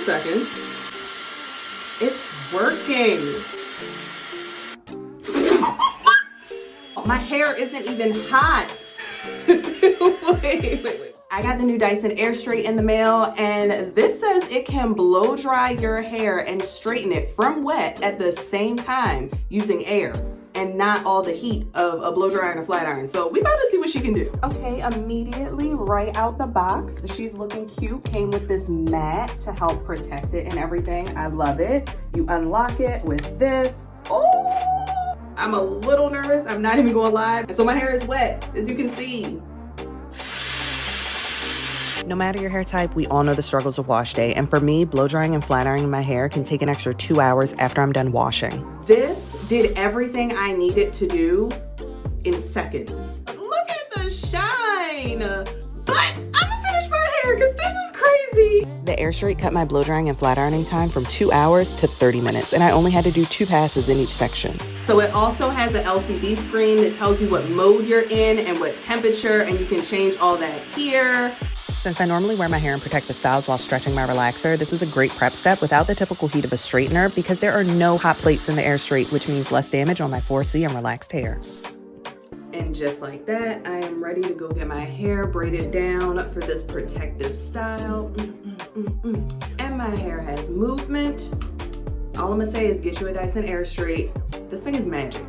seconds. It's working. What? My hair isn't even hot. Wait. I got the new Dyson Airstrait in the mail, and this says it can blow dry your hair and straighten it from wet at the same time using air and not all the heat of a blow dryer and a flat iron. So we about to see what she can do. Okay, immediately right out the box, she's looking cute. Came with this mat to help protect it and everything. I love it. You unlock it with this. Oh, I'm a little nervous. I'm not even gonna lie. And so my hair is wet, as you can see. No matter your hair type, we all know the struggles of wash day. And for me, blow drying and flat ironing my hair can take an extra 2 hours after I'm done washing. This did everything I needed to do in seconds. Look at the shine. But I'm gonna finish my hair because this is crazy. The Airstrait cut my blow drying and flat ironing time from 2 hours to 30 minutes. And I only had to do 2 passes in each section. So it also has an LCD screen that tells you what mode you're in and what temperature, and you can change all that here. Since I normally wear my hair in protective styles while stretching my relaxer, this is a great prep step without the typical heat of a straightener because there are no hot plates in the Airstrait, which means less damage on my 4C and relaxed hair. And just like that, I am ready to go get my hair braided down for this protective style. And my hair has movement. All I'm gonna say is get you a Dyson Airstrait. This thing is magic.